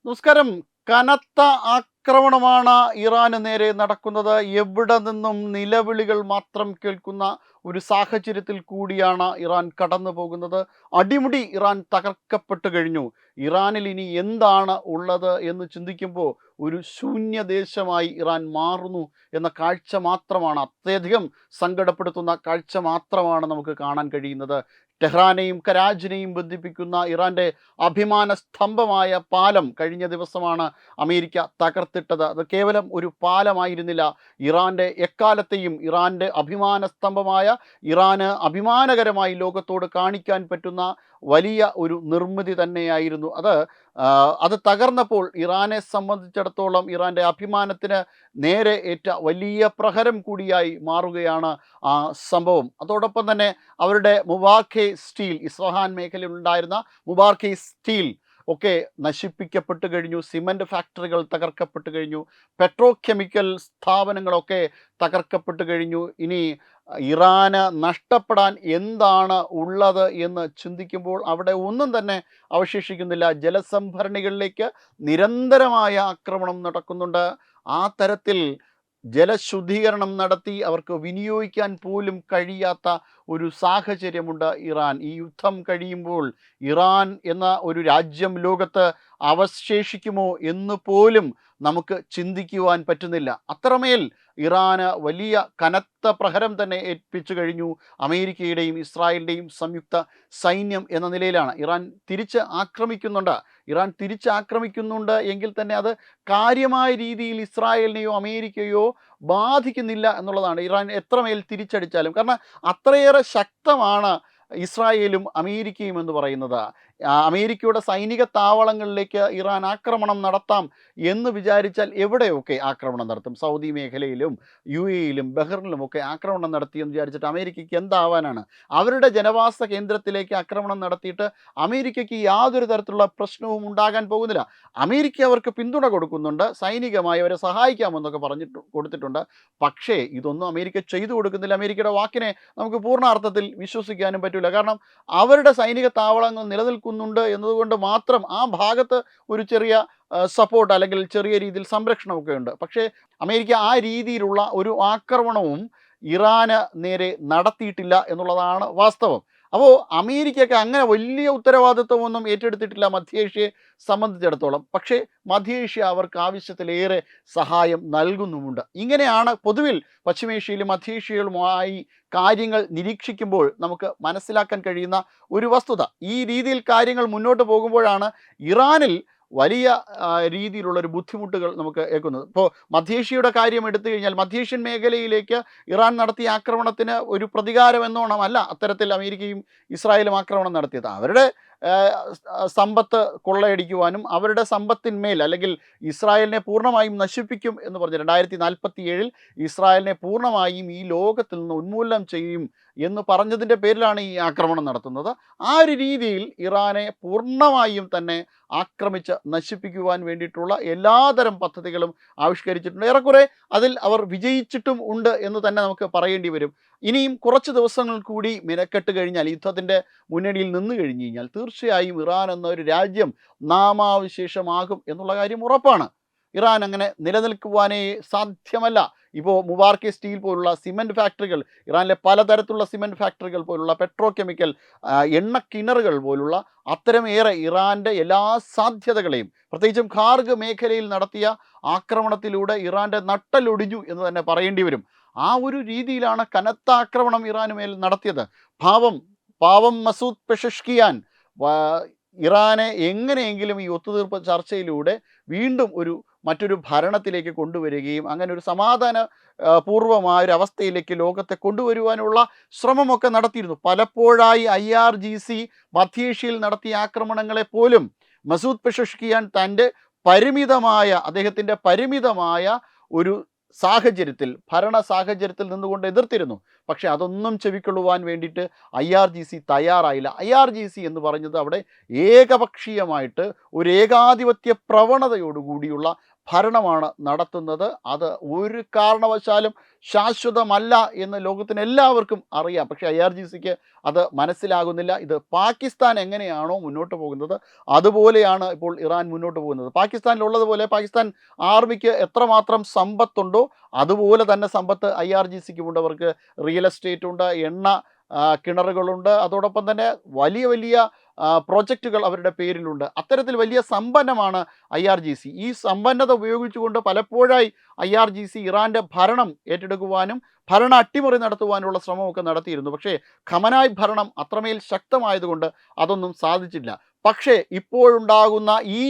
നമസ്കാരം. കനത്ത ആക്രമണമാണ് ഇറാന് നേരെ നടക്കുന്നത്. എവിടെ നിന്നും നിലവിളികൾ മാത്രം കേൾക്കുന്ന ഒരു സാഹചര്യത്തിൽ കൂടിയാണ് ഇറാൻ കടന്നു പോകുന്നത്. അടിമുടി ഇറാൻ തകർക്കപ്പെട്ടു കഴിഞ്ഞു. ഇറാനിൽ ഇനി എന്താണ് ഉള്ളത് എന്ന് ചിന്തിക്കുമ്പോൾ ഒരു ശൂന്യദേശമായി ഇറാൻ മാറുന്നു എന്ന കാഴ്ച മാത്രമാണ്, അത്യധികം സങ്കടപ്പെടുത്തുന്ന കാഴ്ച മാത്രമാണ് നമുക്ക് കാണാൻ കഴിയുന്നത്. ടെഹ്റാനെയും കരാജിനെയും ബന്ധിപ്പിക്കുന്ന ഇറാൻ്റെ അഭിമാന സ്തംഭമായ പാലം കഴിഞ്ഞ ദിവസമാണ് അമേരിക്ക തകർത്തിട്ടത്. അത് കേവലം ഒരു പാലമായിരുന്നില്ല. ഇറാൻ്റെ എക്കാലത്തെയും ഇറാൻ്റെ അഭിമാന സ്തംഭമായ, ഇറാന് അഭിമാനകരമായി ലോകത്തോട് കാണിക്കാൻ പറ്റുന്ന വലിയ ഒരു നിർമ്മിതി തന്നെയായിരുന്നു അത്. അത് തകർന്നപ്പോൾ ഇറാനെ സംബന്ധിച്ചിടത്തോളം ഇറാൻ്റെ അഭിമാനത്തിന് നേരെ ഏറ്റ വലിയ പ്രഹരം കൂടിയായി മാറുകയാണ് ആ സംഭവം. അതോടൊപ്പം തന്നെ അവരുടെ മുബാഖെ സ്റ്റീൽ, ഇസ്ഫഹാൻ മേഖലയിൽ ഉണ്ടായിരുന്ന മുബാഖെ സ്റ്റീൽ ഒക്കെ നശിപ്പിക്കപ്പെട്ടു കഴിഞ്ഞു. സിമൻറ്റ് ഫാക്ടറികൾ തകർക്കപ്പെട്ടു കഴിഞ്ഞു. പെട്രോ കെമിക്കൽ സ്ഥാപനങ്ങളൊക്കെ തകർക്കപ്പെട്ടു കഴിഞ്ഞു. ഇനി ഇറാന് നഷ്ടപ്പെടാൻ എന്താണ് ഉള്ളത് എന്ന് ചിന്തിക്കുമ്പോൾ അവിടെ ഒന്നും തന്നെ അവശേഷിക്കുന്നില്ല. ജലസംഭരണികളിലേക്ക് നിരന്തരമായ ആക്രമണം നടക്കുന്നുണ്ട്. ആ തരത്തിൽ ജലശുദ്ധീകരണം നടത്തി അവർക്ക് വിനിയോഗിക്കാൻ പോലും കഴിയാത്ത ഒരു സാഹചര്യമുണ്ട് ഇറാൻ. ഈ യുദ്ധം കഴിയുമ്പോൾ ഇറാൻ എന്ന ഒരു രാജ്യം ലോകത്ത് അവശേഷിക്കുമോ എന്ന് പോലും നമുക്ക് ചിന്തിക്കുവാൻ പറ്റുന്നില്ല. അത്രമേൽ ഇറാന് വലിയ കനത്ത പ്രഹരം തന്നെ ഏൽപ്പിച്ചു കഴിഞ്ഞു അമേരിക്കയുടെയും ഇസ്രായേലിൻ്റെയും സംയുക്ത സൈന്യം എന്ന നിലയിലാണ്. ഇറാൻ തിരിച്ചാക്രമിക്കുന്നുണ്ട് എങ്കിൽ തന്നെ അത് കാര്യമായ രീതിയിൽ ഇസ്രായേലിനെയോ അമേരിക്കയോ ബാധിക്കുന്നില്ല എന്നുള്ളതാണ്. ഇറാൻ എത്രമേൽ തിരിച്ചടിച്ചാലും, കാരണം അത്രയേറെ ശക്തമാണ് ഇസ്രായേലും അമേരിക്കയും എന്ന് പറയുന്നത്. അമേരിക്കയുടെ സൈനിക താവളങ്ങളിലേക്ക് ഇറാൻ ആക്രമണം നടത്താം എന്ന് വിചാരിച്ചാൽ എവിടെയൊക്കെ ആക്രമണം നടത്തും. സൗദി മേഖലയിലും യു എയിലും ബഹ്റിനിലുമൊക്കെ ആക്രമണം നടത്തിയെന്ന് വിചാരിച്ചിട്ട് അമേരിക്കയ്ക്ക് എന്താവാനാണ്? അവരുടെ ജനവാസ കേന്ദ്രത്തിലേക്ക് ആക്രമണം നടത്തിയിട്ട് അമേരിക്കയ്ക്ക് യാതൊരു തരത്തിലുള്ള പ്രശ്നവും ഉണ്ടാകാൻ പോകുന്നില്ല. അമേരിക്ക അവർക്ക് പിന്തുണ കൊടുക്കുന്നുണ്ട്, സൈനികമായി അവരെ സഹായിക്കാമെന്നൊക്കെ കൊടുത്തിട്ടുണ്ട്. പക്ഷേ ഇതൊന്നും അമേരിക്ക ചെയ്തു കൊടുക്കുന്നില്ല. അമേരിക്കയുടെ വാക്കിനെ നമുക്ക് പൂർണ്ണാർത്ഥത്തിൽ വിശ്വസിക്കാനും പറ്റില്ല. കാരണം അവരുടെ സൈനിക താവളങ്ങൾ നിലനിൽക്കുന്നുണ്ട് എന്നതുകൊണ്ട് മാത്രം ആ ഭാഗത്ത് ഒരു ചെറിയ സപ്പോർട്ട് അല്ലെങ്കിൽ ചെറിയ രീതിയിൽ സംരക്ഷണമൊക്കെ ഉണ്ട്. പക്ഷേ അമേരിക്ക ആ രീതിയിലുള്ള ഒരു ആക്രമണവും ഇറാന് നേരെ നടത്തിയിട്ടില്ല എന്നുള്ളതാണ് വാസ്തവം. അപ്പോൾ അമേരിക്കയ്ക്ക് അങ്ങനെ വലിയ ഉത്തരവാദിത്വമൊന്നും ഏറ്റെടുത്തിട്ടില്ല മധ്യേഷ്യയെ സംബന്ധിച്ചിടത്തോളം. പക്ഷേ മധ്യേഷ്യ അവർക്ക് ആവശ്യത്തിലേറെ സഹായം നൽകുന്നുമുണ്ട്. ഇങ്ങനെയാണ് പൊതുവിൽ പശ്ചിമേഷ്യയിലും മധ്യേഷ്യയിലുമായി കാര്യങ്ങൾ നിരീക്ഷിക്കുമ്പോൾ നമുക്ക് മനസ്സിലാക്കാൻ കഴിയുന്ന ഒരു വസ്തുത. ഈ രീതിയിൽ കാര്യങ്ങൾ മുന്നോട്ട് പോകുമ്പോഴാണ് ഇറാനിൽ വലിയ രീതിയിലുള്ളൊരു ബുദ്ധിമുട്ടുകൾ നമുക്ക് ഏൽക്കുന്നത്. ഇപ്പോൾ മധ്യേഷ്യയുടെ കാര്യം എടുത്തു കഴിഞ്ഞാൽ, മധ്യേഷ്യൻ മേഖലയിലേക്ക് ഇറാൻ നടത്തിയ ആക്രമണത്തിന് ഒരു പ്രതികാരം എന്നോണമല്ല അത്തരത്തിൽ അമേരിക്കയും ഇസ്രായേലും ആക്രമണം നടത്തിയത്. അവരുടെ സമ്പത്ത് കൊള്ളയടിക്കുവാനും അവരുടെ സമ്പത്തിന്മേൽ, അല്ലെങ്കിൽ ഇസ്രായേലിനെ പൂർണ്ണമായും നശിപ്പിക്കും എന്ന് പറഞ്ഞ് 2047 ഇസ്രായേലിനെ പൂർണ്ണമായും ഈ ലോകത്തിൽ നിന്ന് ഉന്മൂലനം ചെയ്യും എന്ന് പറഞ്ഞതിൻ്റെ പേരിലാണ് ഈ ആക്രമണം നടത്തുന്നത്. ആ ഒരു രീതിയിൽ ഇറാനെ പൂർണ്ണമായും തന്നെ ആക്രമിച്ച് നശിപ്പിക്കുവാൻ വേണ്ടിയിട്ടുള്ള എല്ലാതരം പദ്ധതികളും ആവിഷ്കരിച്ചിട്ടുണ്ട്. ഏറെക്കുറെ അതിൽ അവർ വിജയിച്ചിട്ടും ഉണ്ട് എന്ന് തന്നെ നമുക്ക് പറയേണ്ടി വരും. ഇനിയും കുറച്ച് ദിവസങ്ങൾ കൂടി മിനക്കെട്ട് കഴിഞ്ഞാൽ, യുദ്ധത്തിൻ്റെ മുന്നണിയിൽ നിന്ന് കഴിഞ്ഞ് കഴിഞ്ഞാൽ തീർച്ചയായും ഇറാൻ എന്നൊരു രാജ്യം നാമാവശേഷമാകും എന്നുള്ള കാര്യം ഉറപ്പാണ്. ഇറാൻ അങ്ങനെ നിലനിൽക്കുവാനേ സാധ്യമല്ല. ഇപ്പോൾ മുബാർക്കെ സ്റ്റീൽ പോലുള്ള സിമൻറ്റ് ഫാക്ടറികൾ, ഇറാനിലെ പലതരത്തിലുള്ള സിമൻറ്റ് ഫാക്ടറികൾ പോലുള്ള പെട്രോ കെമിക്കൽ, എണ്ണക്കിണറുകൾ പോലുള്ള അത്തരമേറെ ഇറാൻ്റെ എല്ലാ സാധ്യതകളെയും, പ്രത്യേകിച്ചും ഖാർഗ് മേഖലയിൽ നടത്തിയ ആക്രമണത്തിലൂടെ ഇറാൻ്റെ നട്ടലൊടിഞ്ഞു എന്ന് തന്നെ പറയേണ്ടി വരും. ആ ഒരു രീതിയിലാണ് കനത്ത ആക്രമണം ഇറാന് മേൽ നടത്തിയത്. പാവം മസൂദ് പെഷഷ്കിയാൻ ഇറാനെ എങ്ങനെയെങ്കിലും ഈ ഒത്തുതീർപ്പ് ചർച്ചയിലൂടെ വീണ്ടും മറ്റൊരു ഭരണത്തിലേക്ക് കൊണ്ടുവരികയും അങ്ങനെ ഒരു സമാധാന പൂർവമായ അവസ്ഥയിലേക്ക് ലോകത്തെ കൊണ്ടുവരുവാനുള്ള ശ്രമമൊക്കെ നടത്തിയിരുന്നു. പലപ്പോഴായി IRGC മധ്യേഷ്യയിൽ നടത്തിയ ആക്രമണങ്ങളെ പോലും മസൂദ് പെഷഷ്കിയാൻ അദ്ദേഹത്തിൻ്റെ പരിമിതമായ ഒരു ഭരണ സാഹചര്യത്തിൽ നിന്നുകൊണ്ട് എതിർത്തിരുന്നു. പക്ഷേ അതൊന്നും ചെവിക്കൊള്ളുവാൻ വേണ്ടിയിട്ട് IRGC തയ്യാറായില്ല. IRGC എന്ന് പറഞ്ഞത് അവിടെ ഏകപക്ഷീയമായിട്ട് ഒരു ഏകാധിപത്യ പ്രവണതയോടുകൂടിയുള്ള ഭരണമാണ് നടത്തുന്നത്. അത് ഒരു കാരണവശാലും ശാശ്വതമല്ല എന്ന് ലോകത്തിന് എല്ലാവർക്കും അറിയാം. പക്ഷേ IRGCക്ക് അത് മനസ്സിലാകുന്നില്ല. ഇത് പാകിസ്ഥാൻ എങ്ങനെയാണോ മുന്നോട്ട് പോകുന്നത് അതുപോലെയാണ് ഇപ്പോൾ ഇറാൻ മുന്നോട്ട് പോകുന്നത്. പാകിസ്ഥാനിലുള്ളതുപോലെ പാകിസ്ഥാൻ ആർമിക്ക് എത്രമാത്രം സമ്പത്തുണ്ടോ അതുപോലെ തന്നെ സമ്പത്ത് IRGCക്കുമുണ്ട്. അവർക്ക് റിയൽ എസ്റ്റേറ്റ് ഉണ്ട്, എണ്ണ കിണറുകളുണ്ട്, അതോടൊപ്പം തന്നെ വലിയ വലിയ പ്രോജക്റ്റുകൾ അവരുടെ പേരിലുണ്ട്. അത്തരത്തിൽ വലിയ സമ്പന്നമാണ് IRGC. ഈ സമ്പന്നത ഉപയോഗിച്ചുകൊണ്ട് പലപ്പോഴായി IRGC ഇറാൻ്റെ ഭരണം ഏറ്റെടുക്കുവാനും ഭരണ അട്ടിമറി നടത്തുവാനുള്ള ശ്രമമൊക്കെ നടത്തിയിരുന്നു. പക്ഷേ ഖമനായ് ഭരണം അത്രമേൽ ശക്തമായതുകൊണ്ട് അതൊന്നും സാധിച്ചില്ല. പക്ഷേ ഇപ്പോഴുണ്ടാകുന്ന ഈ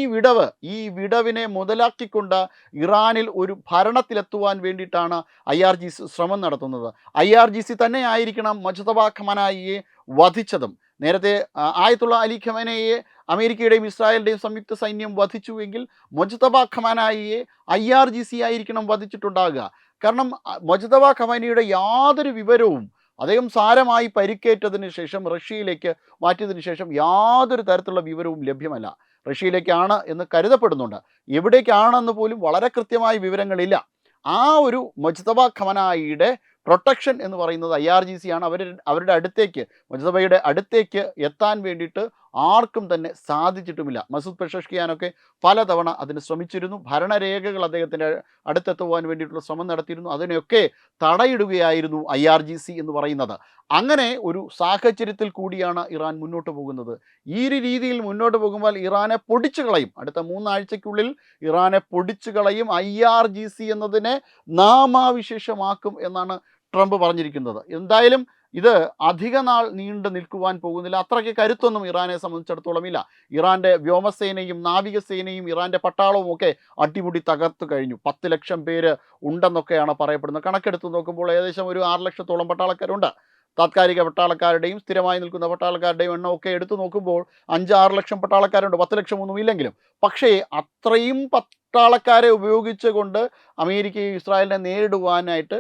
വിടവിനെ മുതലാക്കിക്കൊണ്ട് ഇറാനിൽ ഒരു ഭരണത്തിലെത്തുവാൻ വേണ്ടിയിട്ടാണ് IRGC ശ്രമം നടത്തുന്നത്. IRGC തന്നെ ആയിരിക്കണം മുജ്തബ ഖമനായിയെ വധിച്ചതും. നേരത്തെ ആയത്തുള്ള അലി ഖമനയെ അമേരിക്കയുടെയും ഇസ്രായേലിൻ്റെയും സംയുക്ത സൈന്യം വധിച്ചുവെങ്കിൽ മുജ്തബ ഖമനായിയെ IRGC ആയിരിക്കണം വധിച്ചിട്ടുണ്ടാകുക. കാരണം മുജ്തബ ഖമനയുടെ യാതൊരു വിവരവും അദ്ദേഹം സാരമായി പരിക്കേറ്റതിന് ശേഷം റഷ്യയിലേക്ക് മാറ്റിയതിനു ശേഷം യാതൊരു തരത്തിലുള്ള വിവരവും ലഭ്യമല്ല. റഷ്യയിലേക്കാണ് എന്ന് കരുതപ്പെടുന്നുണ്ട്. എവിടേക്കാണെന്ന് പോലും വളരെ കൃത്യമായ വിവരങ്ങളില്ല. ആ ഒരു മുജ്തബ ഖമനായിയുടെ പ്രൊട്ടക്ഷൻ എന്ന് പറയുന്നത് IRGC ആണ്. അവരുടെ അടുത്തേക്ക്, മുജ്തബയുടെ അടുത്തേക്ക് എത്താൻ വേണ്ടിയിട്ട് ആർക്കും തന്നെ സാധിച്ചിട്ടുമില്ല. മസൂദ് പെഷഷ്കിയാനൊക്കെ പലതവണ അതിന് ശ്രമിച്ചിരുന്നു. ഭരണരേഖകൾ അദ്ദേഹത്തിൻ്റെ അടുത്തെത്തുവാൻ വേണ്ടിയിട്ടുള്ള ശ്രമം നടത്തിയിരുന്നു. അതിനെയൊക്കെ തടയിടുകയായിരുന്നു IRGC എന്ന് പറയുന്നത്. അങ്ങനെ ഒരു സാഹചര്യത്തിൽ കൂടിയാണ് ഇറാൻ മുന്നോട്ട് പോകുന്നത്. ഈ ഒരു രീതിയിൽ മുന്നോട്ട് പോകുമ്പോൾ ഇറാനെ പൊടിച്ചു കളയും. അടുത്ത 3 ആഴ്ചയ്ക്കുള്ളിൽ ഇറാനെ പൊടിച്ചു കളയും. IRGC എന്നതിനെ നാമാവിശേഷമാക്കും എന്നാണ് ട്രംപ് പറഞ്ഞിരിക്കുന്നത്. എന്തായാലും ഇത് അധിക നാൾ നീണ്ടു നിൽക്കുവാൻ പോകുന്നില്ല. അത്രയ്ക്ക് കരുത്തൊന്നും ഇറാനെ സംബന്ധിച്ചിടത്തോളം ഇല്ല. ഇറാൻ്റെ വ്യോമസേനയും നാവികസേനയും ഇറാൻ്റെ പട്ടാളവും ഒക്കെ അടിമുടി തകർത്തു കഴിഞ്ഞു. 10 ലക്ഷം പേര് ഉണ്ടെന്നൊക്കെയാണ് പറയപ്പെടുന്നത്. കണക്കെടുത്ത് നോക്കുമ്പോൾ ഏകദേശം ഒരു 6 ലക്ഷത്തോളം പട്ടാളക്കാരുണ്ട്. താത്കാലിക പട്ടാളക്കാരുടെയും സ്ഥിരമായി നിൽക്കുന്ന പട്ടാളക്കാരുടെയും എണ്ണമൊക്കെ എടുത്തു നോക്കുമ്പോൾ 5-6 ലക്ഷം പട്ടാളക്കാരുണ്ട്. 10 ലക്ഷം ഒന്നും ഇല്ലെങ്കിലും. പക്ഷേ അത്രയും പട്ടാളക്കാരെ ഉപയോഗിച്ചുകൊണ്ട് അമേരിക്കയും ഇസ്രായേലിനെ നേരിടുവാനായിട്ട്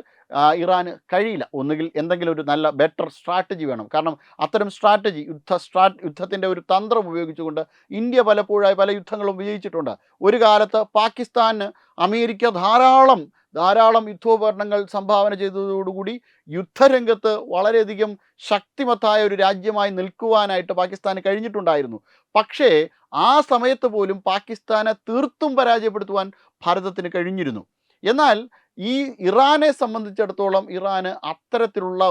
ഇറാന് കഴിയില്ല. ഒന്നുകിൽ എന്തെങ്കിലും ഒരു നല്ല ബെറ്റർ സ്ട്രാറ്റജി വേണം. കാരണം അത്തരം സ്ട്രാറ്റജി, യുദ്ധത്തിൻ്റെ ഒരു തന്ത്രം ഉപയോഗിച്ചുകൊണ്ട് ഇന്ത്യ പലപ്പോഴായി പല യുദ്ധങ്ങളും വിജയിച്ചിട്ടുണ്ട്. ഒരു കാലത്ത് പാകിസ്ഥാന് അമേരിക്ക ധാരാളം യുദ്ധോപകരണങ്ങൾ സംഭാവന ചെയ്തതോടുകൂടി യുദ്ധരംഗത്ത് വളരെയധികം ശക്തിമത്തായ ഒരു രാജ്യമായി നിൽക്കുവാനായിട്ട് പാകിസ്ഥാന് കഴിഞ്ഞിട്ടുണ്ടായിരുന്നു. പക്ഷേ ആ സമയത്ത് പോലും പാകിസ്ഥാനെ തീർത്തും പരാജയപ്പെടുത്തുവാൻ ഭാരതത്തിന് കഴിഞ്ഞിരുന്നു. എന്നാൽ ഈ ഇറാനെ സംബന്ധിച്ചിടത്തോളം ഇറാന് അത്തരത്തിലുള്ള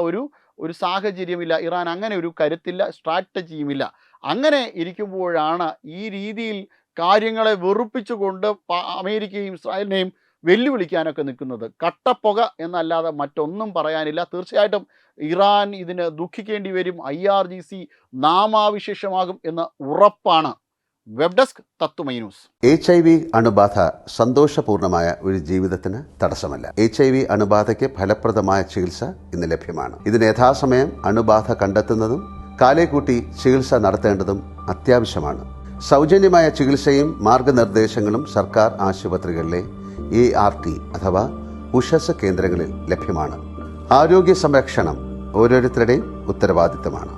ഒരു സാഹചര്യമില്ല. ഇറാൻ അങ്ങനെ ഒരു കരുത്തില്ല, സ്ട്രാറ്റജിയുമില്ല. അങ്ങനെ ഇരിക്കുമ്പോഴാണ് ഈ രീതിയിൽ കാര്യങ്ങളെ വെറുപ്പിച്ചുകൊണ്ട് അമേരിക്കയും ഇസ്രായേലിനെയും വെല്ലുവിളിക്കാനൊക്കെ നിൽക്കുന്നത്. കട്ടപ്പുക എന്നല്ലാതെ മറ്റൊന്നും പറയാനില്ല. തീർച്ചയായിട്ടും ഇറാൻ ഇതിന് ദുഃഖിക്കേണ്ടി വരും. IRGC നാമാവിശേഷമാകും എന്ന് ഉറപ്പാണ്. വെബ് ഡെസ്ക് തത്തുമൈ ന്യൂസ്. HIV അണുബാധ സന്തോഷപൂർണമായ ഒരു ജീവിതത്തിന് തടസ്സമല്ല. HIV അണുബാധയ്ക്ക് ഫലപ്രദമായ ചികിത്സ ഇന്ന് ലഭ്യമാണ്. ഇതിന് യഥാസമയം അണുബാധ കണ്ടെത്തുന്നതും കാലേക്കൂട്ടി ചികിത്സ നടത്തേണ്ടതും അത്യാവശ്യമാണ്. സൗജന്യമായ ചികിത്സയും മാർഗനിർദ്ദേശങ്ങളും സർക്കാർ ആശുപത്രികളിലെ ART അഥവാ ഉഷസ് കേന്ദ്രങ്ങളിൽ ലഭ്യമാണ്. ആരോഗ്യ സംരക്ഷണം ഓരോരുത്തരുടെയും ഉത്തരവാദിത്തമാണ്.